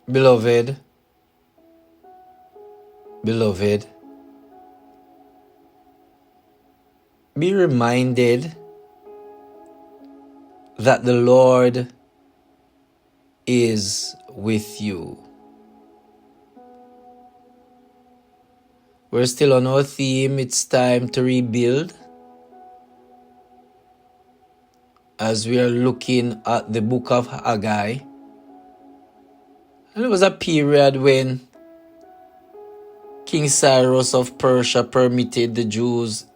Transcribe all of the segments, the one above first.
Beloved, beloved, be reminded that the Lord is with you. We're still on our theme, it's time to rebuild. As we are looking at the book of Haggai. And it was a period when King Cyrus of Persia permitted the Jews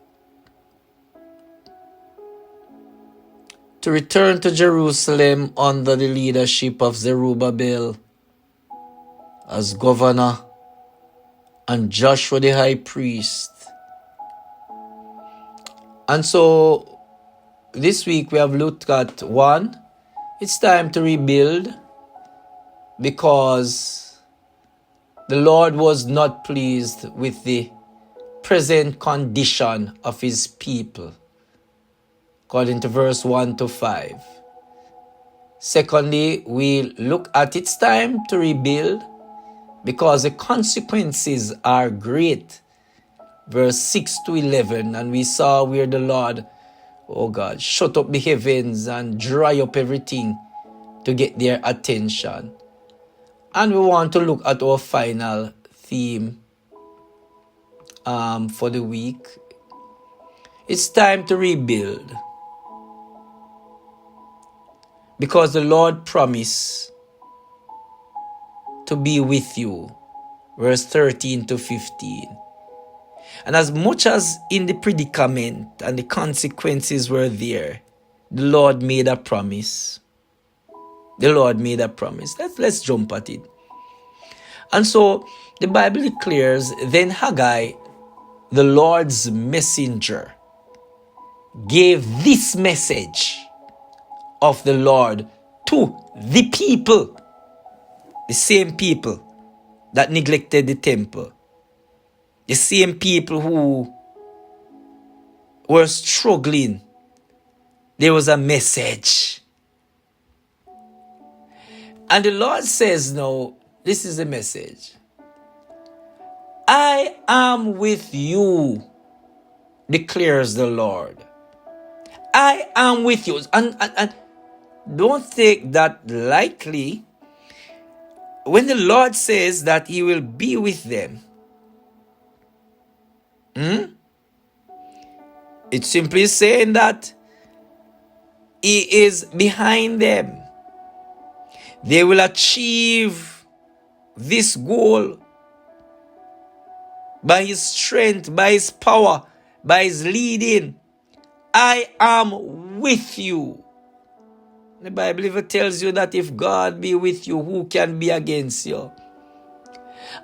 to return to Jerusalem under the leadership of Zerubbabel as governor and Joshua the high priest. And so this week we have looked at one, it's time to rebuild because the Lord was not pleased with the present condition of his people, according to verse 1 to 5. Secondly, we look at it's time to rebuild because the consequences are great, verse 6 to 11. And we saw where the Lord, oh God, shut up the heavens and dry up everything to get their attention. And we want to look at our final theme for the week. It's time to rebuild because the Lord promised to be with you, verse 13 to 15. And as much as in the predicament and the consequences were there, the Lord made a promise. The Lord made a promise. Let's jump at it. And so the Bible declares, then Haggai, the Lord's messenger, gave this message of the Lord to the people, the same people that neglected the temple, the same people who were struggling. There was a message. And the Lord says, no, this is the message. I am with you, declares the Lord. I am with you. And don't take that lightly. When the Lord says that he will be with them, it's simply saying that he is behind them. They will achieve this goal by his strength, by his power, by his leading. I am with you. The Bible even tells you that if God be with you, who can be against you?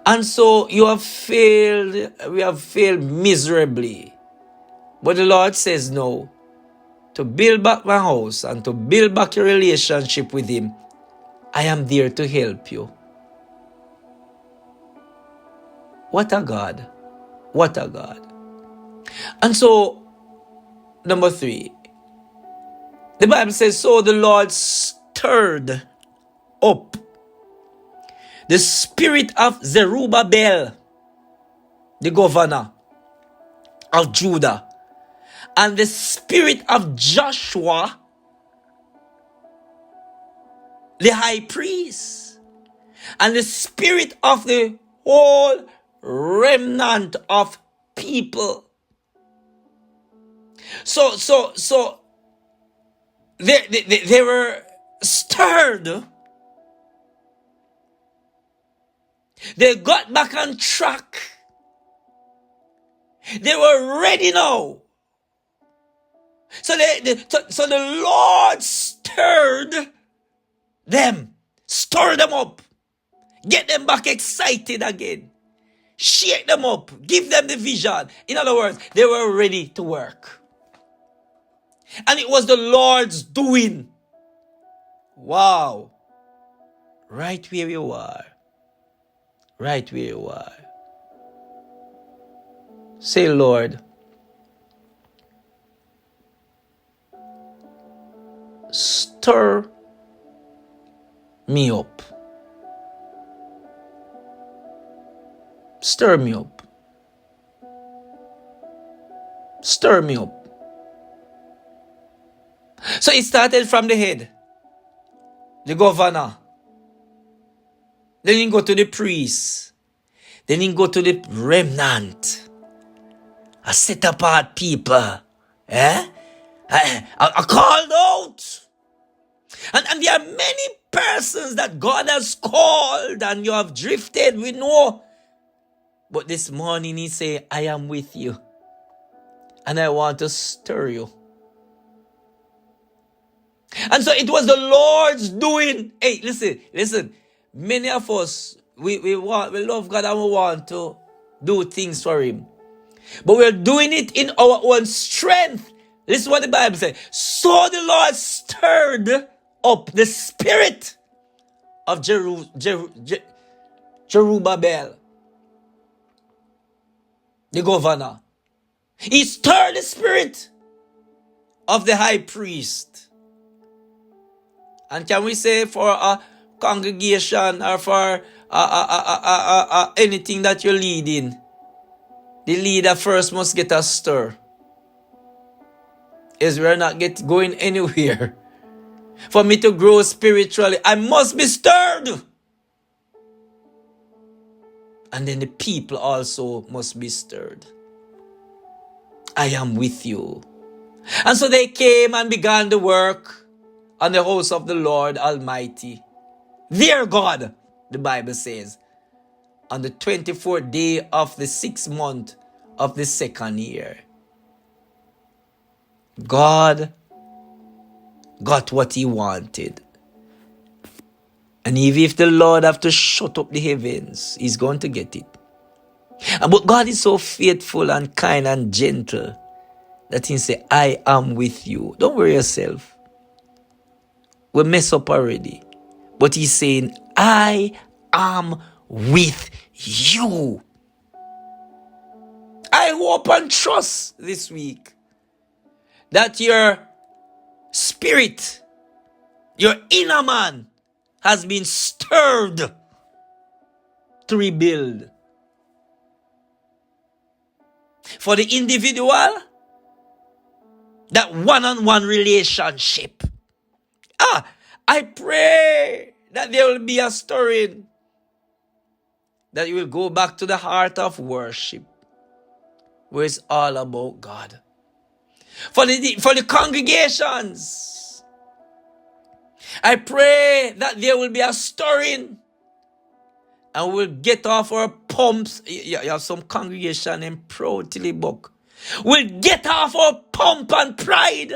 And so you have failed, we have failed miserably. But the Lord says no. To build back my house and to build back your relationship with him, I am there to help you. What a God. What a God. And so, number 3, the Bible says, so the Lord stirred up the spirit of Zerubbabel, the governor of Judah, and the spirit of Joshua, the high priest, and the spirit of the whole remnant of people. So they were stirred. They got back on track. They were ready now. So the Lord stirred them. Stir them up. Get them back excited again. Shake them up. Give them the vision. In other words, they were ready to work. And it was the Lord's doing. Wow. Right where you are. Right where you are. Say, Lord, stir me up. Stir me up. Stir me up. So it started from the head, the governor. Then he go to the priest. Then he go to the remnant. A set apart people. I called out. And there are many persons that God has called and you have drifted, we know. But this morning he say, I am with you. And I want to stir you. And so it was the Lord's doing. Hey, listen. Many of us, we love God and we want to do things for Him. But we're doing it in our own strength. This is what the Bible says. So the Lord stirred up the spirit of Jerubbaal, the governor. He stirred the spirit of the high priest. And can we say for a congregation or for anything that you're leading, the leader first must get a stir. Is we're not going anywhere. For me to grow spiritually, I must be stirred. And then the people also must be stirred. I am with you. And so they came and began the work on the house of the Lord Almighty. Their God, the Bible says, on the 24th day of the 6th month of the 2nd year. God got what He wanted. And even if the Lord have to shut up the heavens, He's going to get it. But God is so faithful and kind and gentle that He say, I am with you. Don't worry yourself. We mess up already. But He's saying, I am with you. I hope and trust this week that your spirit, your inner man, has been stirred to rebuild. For the individual, that one-on-one relationship. I pray that there will be a stirring, that you will go back to the heart of worship, where it's all about God. For the congregations, I pray that there will be a stirring, and we'll get off our pumps. You have some congregation in Proud Tillybuck. We'll get off our pump and pride.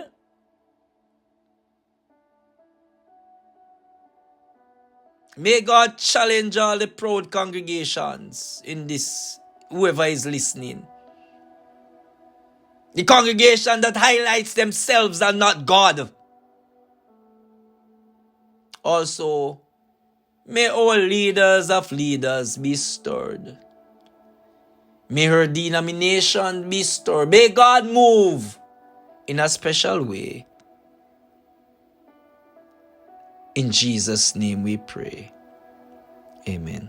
May God challenge all the proud congregations in this, whoever is listening. The congregation that highlights themselves and not God. Also, may our leaders of leaders be stirred. May her denomination be stirred. May God move in a special way. In Jesus' name we pray. Amen.